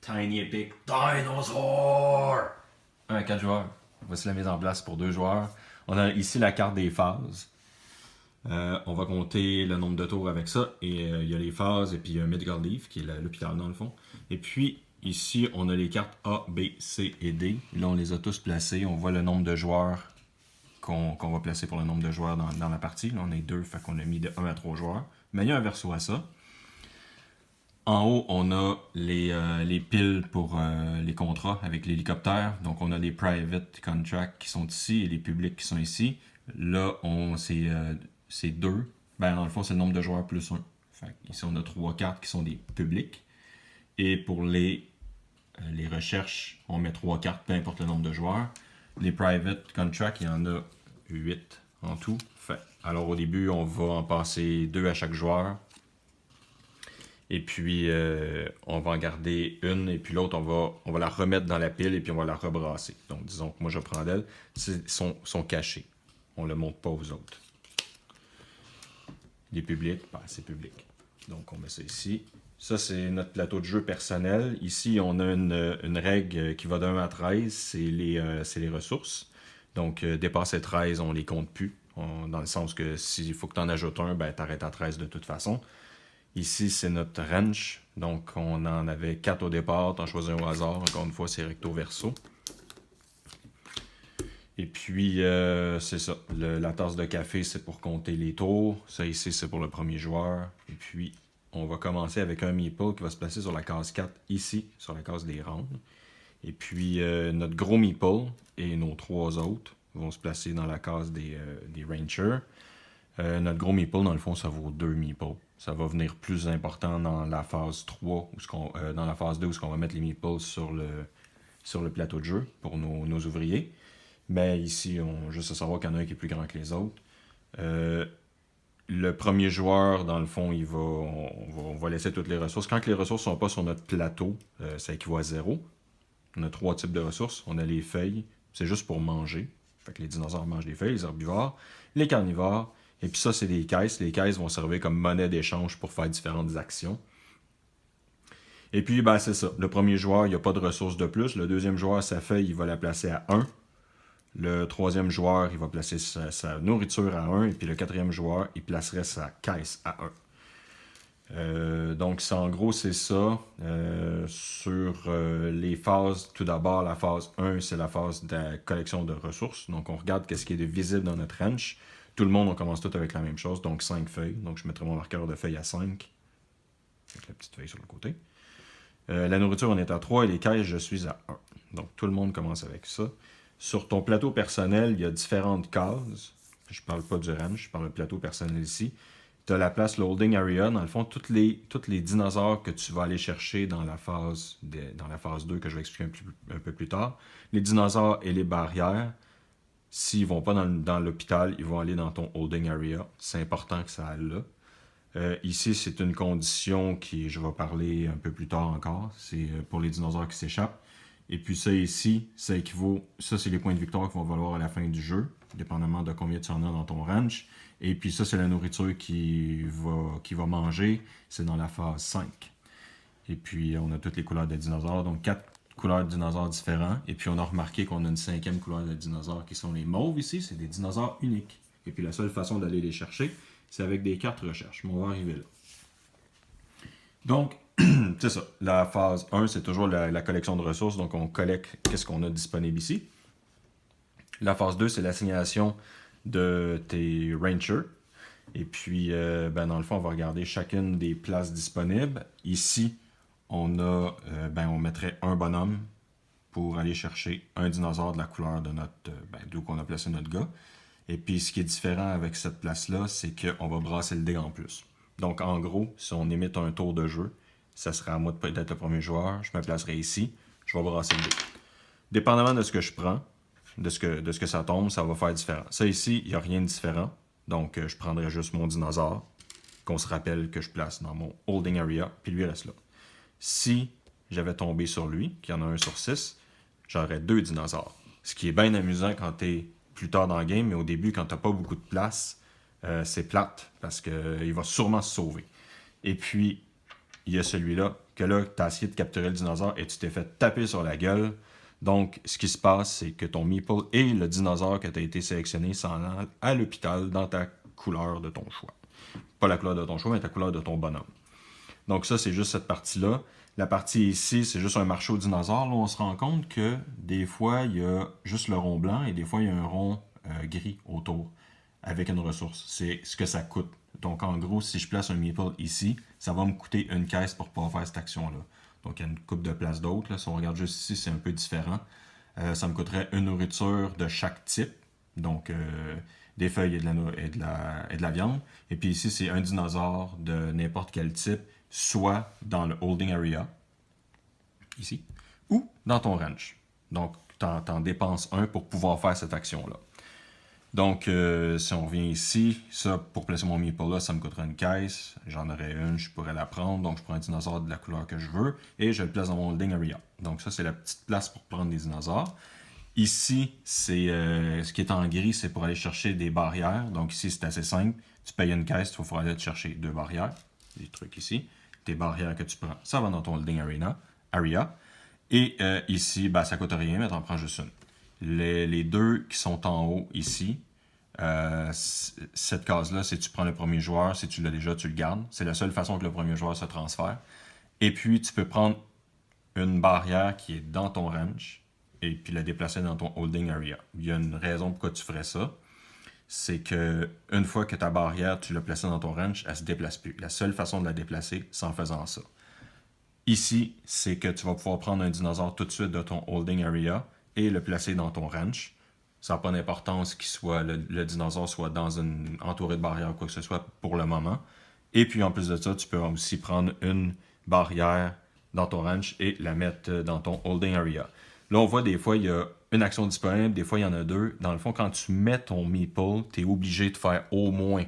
Tiny Epic Dinosaur! 1 à 4 joueurs. Voici la mise en place pour 2 joueurs. On a ici la carte des phases. On va compter le nombre de tours avec ça. Et il y a les phases et puis il y a un Midgard Leaf qui est l'hôpital dans le fond. Et puis ici, on a les cartes A, B, C et D. Là, on les a tous placés. On voit le nombre de joueurs qu'on va placer pour le nombre de joueurs dans la partie. Là, on est 2, fait qu'on a mis de 1 à 3 joueurs. Mais il y a un verso à ça. En haut, on a les piles pour les contrats avec l'hélicoptère. Donc, on a les private contracts qui sont ici et les publics qui sont ici. Là, c'est 2. Ben, dans le fond, c'est le nombre de joueurs plus 1. Fait ici, on a 3 cartes qui sont des publics. Et pour les recherches, on met 3 cartes, peu importe le nombre de joueurs. Les private contracts, il y en a 8 en tout. Fait, alors, au début, on va en passer 2 à chaque joueur. Et puis, on va en garder une, et puis l'autre, on va la remettre dans la pile, et puis on va la rebrasser. Donc, disons que moi, je prends d'elle. Ils sont cachés. On ne le montre pas aux autres. Les publics, ben, c'est public. Donc, on met ça ici. Ça, c'est notre plateau de jeu personnel. Ici, on a une règle qui va de 1 à 13. C'est les ressources. Donc, dépasser 13, on les compte plus. Dans le sens que s'il faut que tu en ajoutes un, ben, tu arrêtes à 13 de toute façon. Ici, c'est notre range. Donc, on en avait 4 au départ. Tu en choisis un au hasard. Encore une fois, c'est recto verso. Et puis, c'est ça. La tasse de café, c'est pour compter les tours. Ça, ici, c'est pour le premier joueur. Et puis, on va commencer avec un meeple qui va se placer sur la case 4, ici, sur la case des rounds. Et puis, notre gros meeple et nos 3 autres vont se placer dans la case des rangers. Notre gros meeple, dans le fond, ça vaut 2 meeples. Ça va venir plus important dans la phase 3, dans la phase 2, où on va mettre les meeples sur le plateau de jeu pour nos ouvriers. Mais ici, juste à savoir qu'il y en a un qui est plus grand que les autres. Le premier joueur, dans le fond, on va laisser toutes les ressources. Quand les ressources ne sont pas sur notre plateau, ça équivaut à 0. On a 3 types de ressources. On a les feuilles, c'est juste pour manger. Fait que les dinosaures mangent les feuilles, les herbivores, les carnivores. Et puis ça, c'est des caisses. Les caisses vont servir comme monnaie d'échange pour faire différentes actions. Et puis, ben, c'est ça. Le premier joueur, il n'y a pas de ressources de plus. Le deuxième joueur, sa feuille, il va la placer à 1. Le troisième joueur, il va placer sa nourriture à 1. Et puis le quatrième joueur, il placerait sa caisse à 1. Donc, en gros, c'est ça. Sur les phases, tout d'abord, la phase 1, c'est la phase de la collection de ressources. Donc, on regarde qu'est-ce qui est visible dans notre ranch. Tout le monde, on commence tout avec la même chose, donc 5 feuilles. Donc, je mettrai mon marqueur de feuilles à 5, avec la petite feuille sur le côté. La nourriture, on est à 3 et les caisses, je suis à 1. Donc, tout le monde commence avec ça. Sur ton plateau personnel, il y a différentes cases. Je ne parle pas du ranch, je parle du plateau personnel ici. Tu as la place, le holding area. Dans le fond, tous les dinosaures que tu vas aller chercher dans la phase 2, que je vais expliquer un peu plus tard. Les dinosaures et les barrières. S'ils ne vont pas dans l'hôpital, ils vont aller dans ton holding area. C'est important que ça aille là. Ici, c'est une condition qui, je vais parler un peu plus tard encore. C'est pour les dinosaures qui s'échappent. Et puis ça ici, ça c'est les points de victoire qui vont valoir à la fin du jeu, dépendamment de combien tu en as dans ton ranch. Et puis ça, c'est la nourriture qui va manger. C'est dans la phase 5. Et puis, on a toutes les couleurs des dinosaures. Donc, 4 couleurs de dinosaures différents. Et puis, on a remarqué qu'on a une 5e couleur de dinosaures qui sont les mauves ici. C'est des dinosaures uniques. Et puis, la seule façon d'aller les chercher, c'est avec des cartes recherche. Mais on va arriver là. Donc, c'est ça. La phase 1, c'est toujours la collection de ressources. Donc, on collecte qu'est-ce qu'on a disponible ici. La phase 2, c'est l'assignation de tes rangers. Et puis, dans le fond, on va regarder chacune des places disponibles. Ici, on mettrait un bonhomme pour aller chercher un dinosaure de la couleur de d'où qu'on a placé notre gars. Et puis, ce qui est différent avec cette place-là, c'est qu'on va brasser le dé en plus. Donc, en gros, si on imite un tour de jeu, ça serait à moi d'être le premier joueur. Je me placerai ici. Je vais brasser le dé. Dépendamment de ce que je prends, de ce que ça tombe, ça va faire différent. Ça ici, il n'y a rien de différent. Donc, je prendrai juste mon dinosaure, qu'on se rappelle que je place dans mon holding area, puis lui reste là. Si j'avais tombé sur lui, qu'il y en a un sur 6, j'aurais 2 dinosaures. Ce qui est bien amusant quand tu es plus tard dans le game, mais au début, quand tu n'as pas beaucoup de place, c'est plate, parce qu'il va sûrement se sauver. Et puis, il y a celui-là, que là, tu as essayé de capturer le dinosaure et tu t'es fait taper sur la gueule. Donc, ce qui se passe, c'est que ton meeple et le dinosaure que tu as été sélectionné s'en allent à l'hôpital dans ta couleur de ton choix. Pas la couleur de ton choix, mais ta couleur de ton bonhomme. Donc ça, c'est juste cette partie-là. La partie ici, c'est juste un marché aux dinosaures. Là, on se rend compte que des fois, il y a juste le rond blanc et des fois, il y a un rond gris autour avec une ressource. C'est ce que ça coûte. Donc, en gros, si je place un meeple ici, ça va me coûter une caisse pour pouvoir faire cette action-là. Donc, il y a une coupe de place d'autres. Si on regarde juste ici, c'est un peu différent. Ça me coûterait une nourriture de chaque type. Donc, des feuilles et de la viande. Et puis ici, c'est un dinosaure de n'importe quel type, soit dans le holding area, ici, ou dans ton ranch. Donc, tu en dépenses un pour pouvoir faire cette action-là. Donc, si on revient ici, ça, pour placer mon meeple là, ça me coûterait une caisse. J'en aurais une, je pourrais la prendre. Donc, je prends un dinosaure de la couleur que je veux et je le place dans mon holding area. Donc, ça, c'est la petite place pour prendre des dinosaures. Ici, c'est ce qui est en gris, c'est pour aller chercher des barrières. Donc, ici, c'est assez simple. Tu payes une caisse, il faut aller te chercher 2 barrières. Des trucs ici. Tes barrières que tu prends, ça va dans ton holding area. Et ici, ben, ça ne coûte rien, mais tu en prends juste une. Les deux qui sont en haut ici, cette case-là, c'est tu prends le premier joueur, si tu l'as déjà, tu le gardes. C'est la seule façon que le premier joueur se transfère. Et puis, tu peux prendre une barrière qui est dans ton range et puis la déplacer dans ton holding area. Il y a une raison pourquoi tu ferais ça. C'est que une fois que ta barrière, tu l'as placée dans ton range, elle ne se déplace plus. La seule façon de la déplacer, c'est en faisant ça. Ici, c'est que tu vas pouvoir prendre un dinosaure tout de suite de ton holding area et le placer dans ton ranch. Ça n'a pas d'importance qu'il soit le dinosaure soit entouré de barrières ou quoi que ce soit pour le moment. Et puis en plus de ça, tu peux aussi prendre une barrière dans ton ranch et la mettre dans ton holding area. Là, on voit des fois, il y a une action disponible, des fois, il y en a deux. Dans le fond, quand tu mets ton meeple, tu es obligé de faire au moins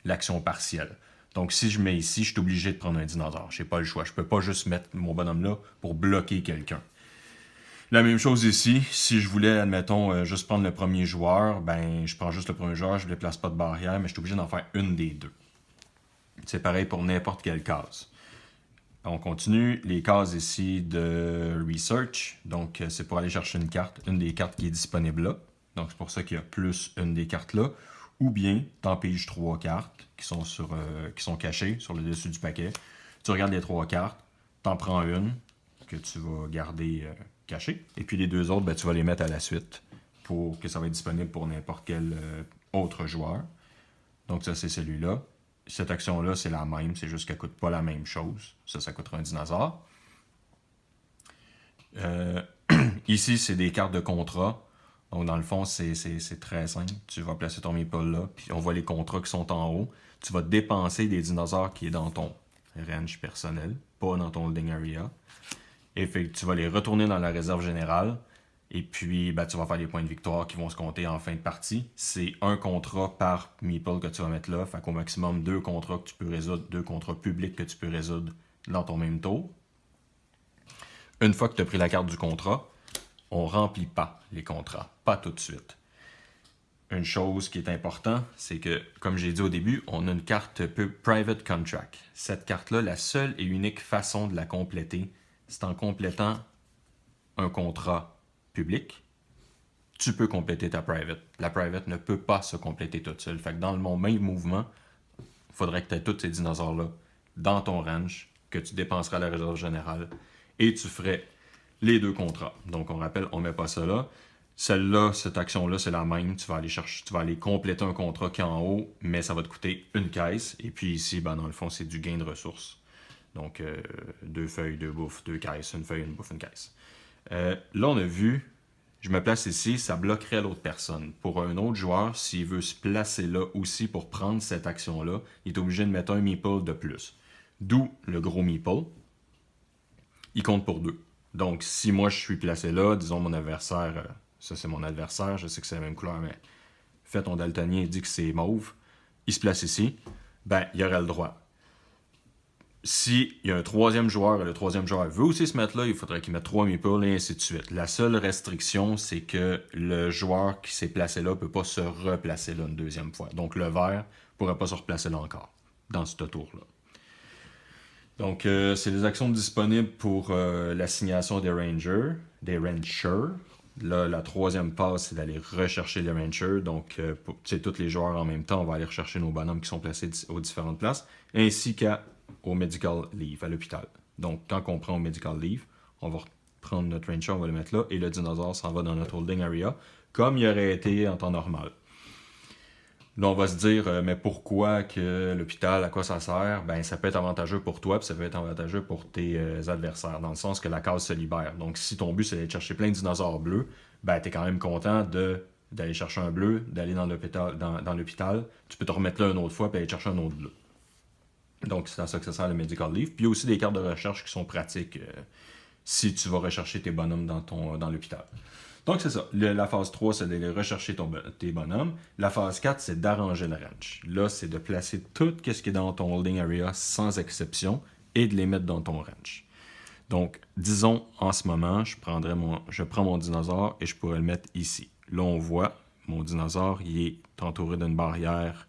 l'action partielle. Donc, si je mets ici, je suis obligé de prendre un dinosaure. Je n'ai pas le choix. Je ne peux pas juste mettre mon bonhomme là pour bloquer quelqu'un. La même chose ici. Si je voulais, admettons, juste prendre le premier joueur, ben, je prends juste le premier joueur, je ne déplace pas de barrière, mais je suis obligé d'en faire une des deux. C'est pareil pour n'importe quelle case. On continue. Les cases ici de Research. Donc, c'est pour aller chercher une carte, une des cartes qui est disponible là. Donc, c'est pour ça qu'il y a plus une des cartes là. Ou bien, tu en piges 3 cartes qui sont cachées sur le dessus du paquet. Tu regardes les 3 cartes, tu en prends une que tu vas garder cachée. Et puis les 2 autres, ben, tu vas les mettre à la suite pour que ça va être disponible pour n'importe quel autre joueur. Donc, ça, c'est celui-là. Cette action-là, c'est la même, c'est juste qu'elle ne coûte pas la même chose. Ça coûtera un dinosaure. Ici, c'est des cartes de contrat. Donc, dans le fond, c'est très simple. Tu vas placer ton meeple là, puis on voit les contrats qui sont en haut. Tu vas dépenser des dinosaures qui est dans ton range personnel, pas dans ton holding area. Et fait que tu vas les retourner dans la réserve générale. Et puis, ben, tu vas faire les points de victoire qui vont se compter en fin de partie. C'est un contrat par meeple que tu vas mettre là. Fait qu'au maximum, 2 contrats que tu peux résoudre, 2 contrats publics que tu peux résoudre dans ton même tour. Une fois que tu as pris la carte du contrat, on ne remplit pas les contrats. Pas tout de suite. Une chose qui est importante, c'est que, comme j'ai dit au début, on a une carte Private Contract. Cette carte-là, la seule et unique façon de la compléter, c'est en complétant un contrat public. Tu peux compléter ta private. La private ne peut pas se compléter toute seule. Fait que dans le même mouvement, il faudrait que tu aies tous ces dinosaures-là dans ton range, que tu dépenseras à la réserve générale, et tu ferais les 2 contrats. Donc, on rappelle, on ne met pas ça là. Celle-là, cette action-là, c'est la même. Tu vas aller compléter un contrat qui est en haut, mais ça va te coûter une caisse. Et puis ici, ben, dans le fond, c'est du gain de ressources. Donc, 2 feuilles, 2 bouffes, 2 caisses, une feuille, une bouffe, une caisse. Là, on a vu, je me place ici, ça bloquerait l'autre personne. Pour un autre joueur, s'il veut se placer là aussi pour prendre cette action-là, il est obligé de mettre un meeple de plus. D'où le gros meeple. Il compte pour 2. Donc, si moi je suis placé là, disons mon adversaire, ça c'est mon adversaire, je sais que c'est la même couleur, mais fait ton daltonien dit que c'est mauve, il se place ici, ben, il aurait le droit. S'il y a un 3e joueur et le 3e joueur veut aussi se mettre là, il faudrait qu'il mette 3 meeples et ainsi de suite. La seule restriction, c'est que le joueur qui s'est placé là ne peut pas se replacer là une 2e fois. Donc le vert ne pourrait pas se replacer là encore, dans ce tour-là. Donc, c'est les actions disponibles pour l'assignation des rangers, des ranchers. Là, la troisième phase, c'est d'aller rechercher les ranchers. Donc, tous les joueurs en même temps, on va aller rechercher nos bonhommes qui sont placés aux différentes places, ainsi qu'au medical leave, à l'hôpital. Donc, quand on prend au medical leave, on va prendre notre rancher, on va le mettre là, et le dinosaure s'en va dans notre holding area, comme il aurait été en temps normal. Là, on va se dire, mais pourquoi que l'hôpital, à quoi ça sert? Ben, ça peut être avantageux pour toi, puis ça peut être avantageux pour tes adversaires, dans le sens que la case se libère. Donc, si ton but, c'est d'aller chercher plein de dinosaures bleus, ben, t'es quand même content d'aller chercher un bleu, d'aller dans l'hôpital. Tu peux te remettre là une autre fois, puis aller chercher un autre bleu. Donc, c'est à ça que ça sert le Medical Leave. Puis, il y a aussi des cartes de recherche qui sont pratiques si tu vas rechercher tes bonhommes dans l'hôpital. Donc, c'est ça. La phase 3, c'est d'aller rechercher tes bonhommes. La phase 4, c'est d'arranger le ranch. Là, c'est de placer tout ce qui est dans ton holding area sans exception et de les mettre dans ton ranch. Donc, disons, en ce moment, je prends mon dinosaure et je pourrais le mettre ici. Là, on voit, mon dinosaure, il est entouré d'une barrière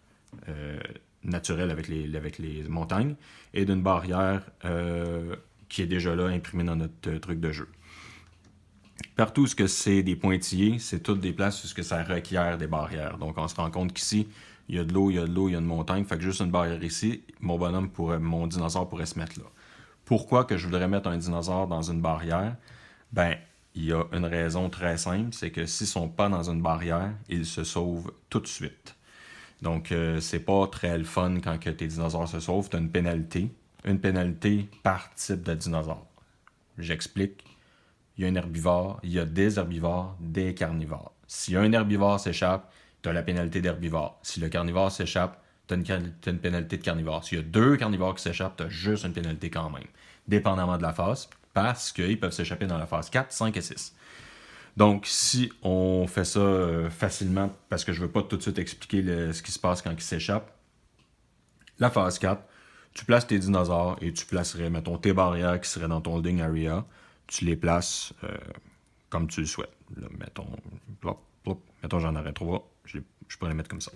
naturelle avec les montagnes et d'une barrière qui est déjà là, imprimée dans notre truc de jeu. Partout où c'est des pointillés, c'est toutes des places où ça requiert des barrières. Donc, on se rend compte qu'ici, il y a de l'eau, il y a une montagne. Fait que juste une barrière ici, mon dinosaure pourrait se mettre là. Pourquoi que je voudrais mettre un dinosaure dans une barrière? Ben, il y a une raison très simple, c'est que s'ils ne sont pas dans une barrière, ils se sauvent tout de suite. Donc, c'est pas très le fun quand que tes dinosaures se sauvent. Tu as une pénalité par type de dinosaure. J'explique. Il y a un herbivore, il y a des herbivores, des carnivores. Si un herbivore s'échappe, tu as la pénalité d'herbivore. Si le carnivore s'échappe, tu as une pénalité de carnivore. S'il y a 2 carnivores qui s'échappent, tu as juste une pénalité quand même, dépendamment de la phase, parce qu'ils peuvent s'échapper dans la phase 4, 5 et 6. Donc, si on fait ça facilement, parce que je ne veux pas tout de suite expliquer ce qui se passe quand ils s'échappent, la phase 4, tu places tes dinosaures et tu placerais, mettons, tes barrières qui seraient dans ton holding area. Tu les places comme tu le souhaites. Là, mettons, j'en aurais 3. Je pourrais les mettre comme ça.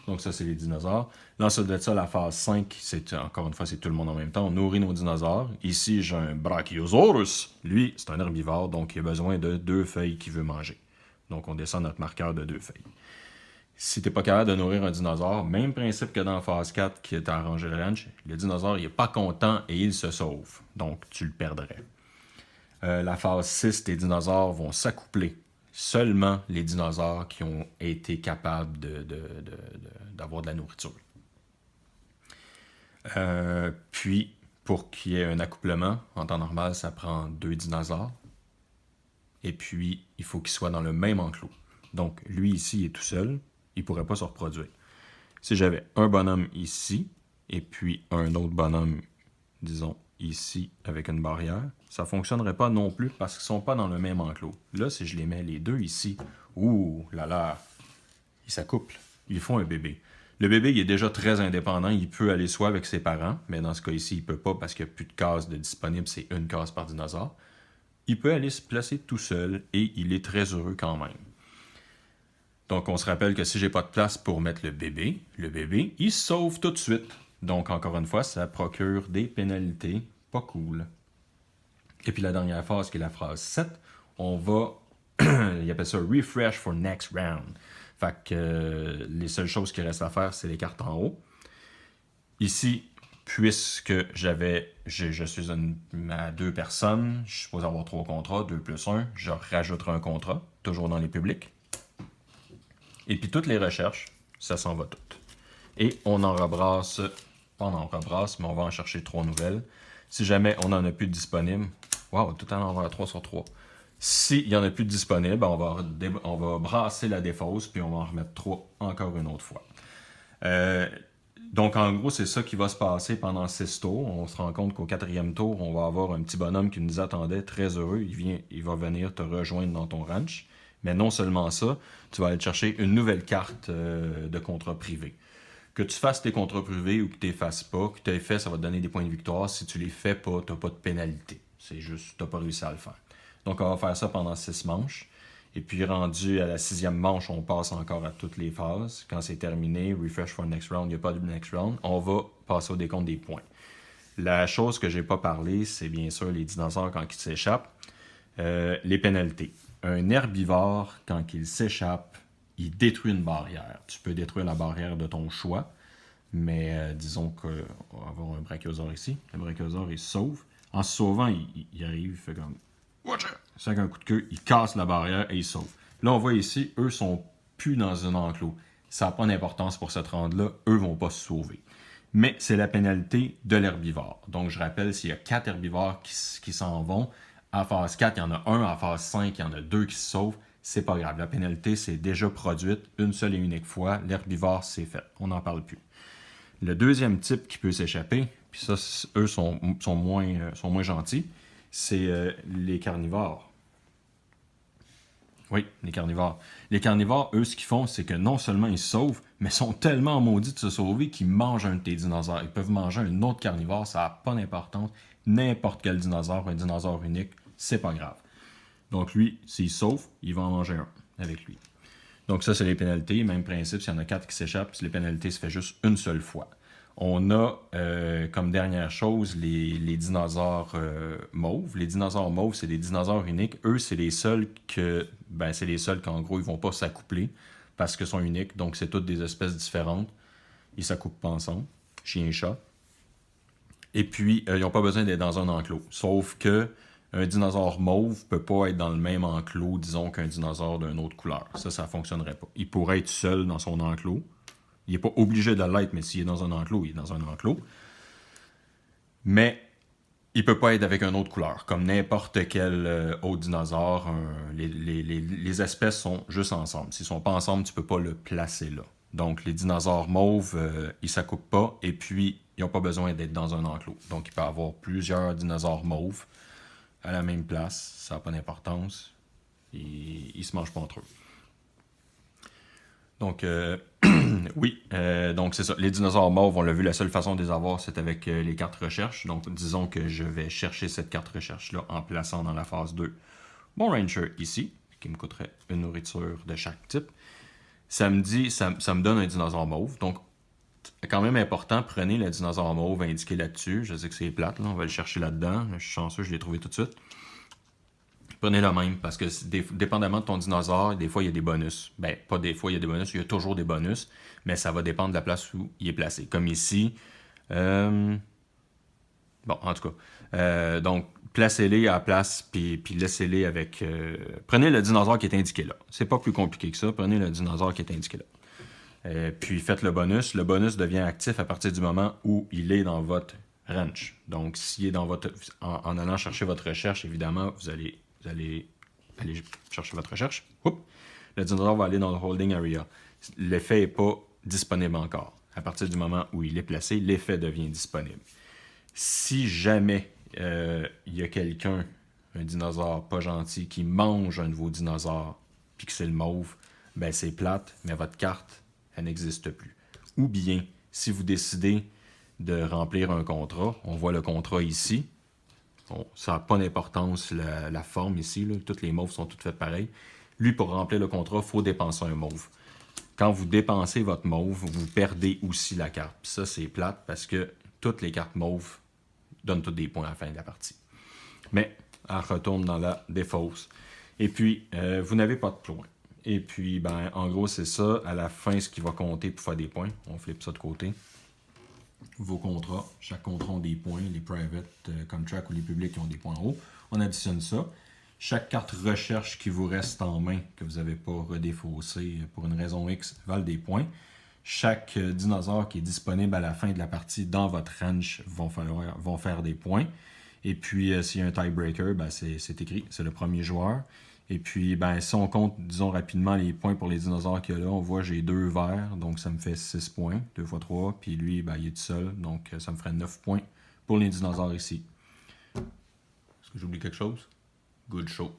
Donc, ça, c'est les dinosaures. Là, ensuite de ça, la phase 5, encore une fois, c'est tout le monde en même temps. On nourrit nos dinosaures. Ici, j'ai un Brachiosaurus. Lui, c'est un herbivore, donc il a besoin de 2 feuilles qu'il veut manger. Donc, on descend notre marqueur de 2 feuilles. Si tu n'es pas capable de nourrir un dinosaure, même principe que dans la phase 4 qui est à arranger le ranch, le dinosaure, il n'est pas content et il se sauve. Donc, tu le perdrais. La phase 6, tes dinosaures vont s'accoupler. Seulement les dinosaures qui ont été capables d'avoir de la nourriture. Puis, pour qu'il y ait un accouplement, en temps normal, ça prend 2 dinosaures. Et puis, il faut qu'ils soient dans le même enclos. Donc, lui ici, il est tout seul. Il ne pourrait pas se reproduire. Si j'avais un bonhomme ici, et puis un autre bonhomme, disons, ici, avec une barrière, ça ne fonctionnerait pas non plus parce qu'ils ne sont pas dans le même enclos. Là, si je les mets les 2 ici, ouh là là, ils s'accouplent. Ils font un bébé. Le bébé, il est déjà très indépendant. Il peut aller soit avec ses parents, mais dans ce cas ici, il ne peut pas parce qu'il n'y a plus de cases disponibles. C'est une case par dinosaure. Il peut aller se placer tout seul et il est très heureux quand même. Donc, on se rappelle que si j'ai pas de place pour mettre le bébé, il se sauve tout de suite. Donc, encore une fois, ça procure des pénalités pas cool. Et puis, la dernière phase, qui est la phase 7, on va, il appelle ça « Refresh for next round ». Fait que les seules choses qui restent à faire, c'est les cartes en haut. Ici, puisque je suis à 2 personnes, je suis supposé avoir 3 contrats, 2 plus 1, je rajouterai un contrat, toujours dans les publics. Et puis toutes les recherches, ça s'en va tout. Et on en rebrasse, pas on en rebrasse, mais on va en chercher 3 nouvelles. Si jamais on n'en a plus de disponibles, wow, tout en avoir 3 sur 3. S'il n'y en a plus de disponibles, on va brasser la défausse, puis on va en remettre 3 encore une autre fois. Donc, en gros, c'est ça qui va se passer pendant 6 tours. On se rend compte qu'au 4e tour, on va avoir un petit bonhomme qui nous attendait, très heureux. Il va venir te rejoindre dans ton ranch. Mais non seulement ça, tu vas aller chercher une nouvelle carte de contrat privé. Que tu fasses tes contrats privés ou que tu les fasses pas, que tu les fait, ça va te donner des points de victoire. Si tu les fais pas, tu n'as pas de pénalité. C'est juste, tu n'as pas réussi à le faire. Donc, on va faire ça pendant 6 manches. Et puis, rendu à la 6e manche, on passe encore à toutes les phases. Quand c'est terminé, refresh for next round, il n'y a pas de next round. On va passer au décompte des points. La chose que j'ai pas parlé, c'est bien sûr les dinosaures quand ils s'échappent. Les pénalités. Un herbivore, quand il s'échappe, il détruit une barrière. Tu peux détruire la barrière de ton choix, mais disons qu'on va avoir un brachiosaure ici. Le brachiosaure, il se sauve. En se sauvant, il arrive, il fait comme... Watch out! C'est avec un coup de queue, il casse la barrière et il se sauve. Là, on voit ici, eux sont plus dans un enclos. Ça n'a pas d'importance pour cette ronde-là, eux vont pas se sauver. Mais c'est la pénalité de l'herbivore. Donc, je rappelle, s'il y a 4 herbivores qui s'en vont, à phase 4, il y en a un, à phase 5, il y en a 2 qui se sauvent, c'est pas grave. La pénalité, c'est déjà produite une seule et unique fois. L'herbivore, c'est fait. On n'en parle plus. Le deuxième type qui peut s'échapper, puis ça, eux sont moins gentils, c'est les carnivores. Oui, les carnivores. Les carnivores, eux, ce qu'ils font, c'est que non seulement ils se sauvent, mais sont tellement maudits de se sauver qu'ils mangent un de tes dinosaures. Ils peuvent manger un autre carnivore, ça n'a pas d'importance. N'importe quel dinosaure, un dinosaure unique, c'est pas grave. Donc lui, s'il se sauve, il va en manger un avec lui. Donc ça, c'est les pénalités. Même principe, s'il y en a 4 qui s'échappent, les pénalités se fait juste une seule fois. On a comme dernière chose les dinosaures mauves. Les dinosaures mauves, c'est des dinosaures uniques. Eux, c'est les seuls qu'en gros, ils vont pas s'accoupler parce qu'ils sont uniques. Donc, c'est toutes des espèces différentes. Ils s'accouplent pas ensemble. Chien et chat. Et puis, ils n'ont pas besoin d'être dans un enclos. Sauf que un dinosaure mauve peut pas être dans le même enclos, disons, qu'un dinosaure d'une autre couleur. Ça fonctionnerait pas. Il pourrait être seul dans son enclos. Il n'est pas obligé de l'être, mais s'il est dans un enclos, il est dans un enclos. Mais il ne peut pas être avec une autre couleur. Comme n'importe quel autre dinosaure, les espèces sont juste ensemble. S'ils ne sont pas ensemble, tu ne peux pas le placer là. Donc, les dinosaures mauves, ils ne s'accoupent pas et puis ils n'ont pas besoin d'être dans un enclos. Donc, il peut y avoir plusieurs dinosaures mauves à la même place. Ça n'a pas d'importance. Ils ne se mangent pas entre eux. Donc, oui, donc c'est ça. Les dinosaures mauves, on l'a vu, la seule façon de les avoir, c'est avec les cartes recherche. Donc, disons que je vais chercher cette carte recherche-là en plaçant dans la phase 2 mon Ranger ici, qui me coûterait une nourriture de chaque type. Ça me donne un dinosaure mauve. Donc, quand même important, prenez le dinosaure mauve indiqué là-dessus. Je sais que c'est plate, là, on va le chercher là-dedans. Je suis chanceux, je l'ai trouvé tout de suite. Prenez le même, parce que dépendamment de ton dinosaure, des fois il y a des bonus. Ben, pas des fois il y a des bonus, il y a toujours des bonus, mais ça va dépendre de la place où il est placé. Comme ici. Bon, en tout cas. Donc, placez-les à la place, puis laissez-les avec... prenez le dinosaure qui est indiqué là. C'est pas plus compliqué que ça. Prenez le dinosaure qui est indiqué là. Puis faites le bonus. Le bonus devient actif à partir du moment où il est dans votre range. Donc, s'il est dans votre... En allant chercher votre recherche, évidemment, vous allez aller chercher votre recherche. Oups. Le dinosaure va aller dans le holding area. L'effet n'est pas disponible encore. À partir du moment où il est placé, l'effet devient disponible. Si jamais il y a quelqu'un, un dinosaure pas gentil, qui mange un de vos dinosaures, puis que c'est le mauve, ben c'est plate, mais votre carte, elle n'existe plus. Ou bien, si vous décidez de remplir un contrat, on voit le contrat ici. Bon, ça n'a pas d'importance la forme ici. Là. Toutes les mauves sont toutes faites pareilles. Lui, pour remplir le contrat, il faut dépenser un mauve. Quand vous dépensez votre mauve, vous perdez aussi la carte. Puis ça, c'est plate parce que toutes les cartes mauves donnent toutes des points à la fin de la partie. Mais elle retourne dans la défausse. Et puis, vous n'avez pas de points. Et puis, ben, en gros, c'est ça. À la fin, ce qui va compter pour faire des points. On flippe ça de côté. Vos contrats. Chaque contrat a des points. Les private contracts ou les publics ont des points en haut. On additionne ça. Chaque carte recherche qui vous reste en main, que vous n'avez pas redéfaussé pour une raison X, valent des points. Chaque dinosaure qui est disponible à la fin de la partie dans votre range vont faire des points. Et puis, s'il y a un tiebreaker, ben, c'est écrit, c'est le premier joueur. Et puis, ben, si on compte, disons rapidement, les points pour les dinosaures qu'il y a là, on voit j'ai 2 verts, donc ça me fait 6 points, 2 x 3. Puis lui, ben, il est tout seul, donc ça me ferait 9 points pour les dinosaures ici. Est-ce que j'oublie quelque chose? Good show.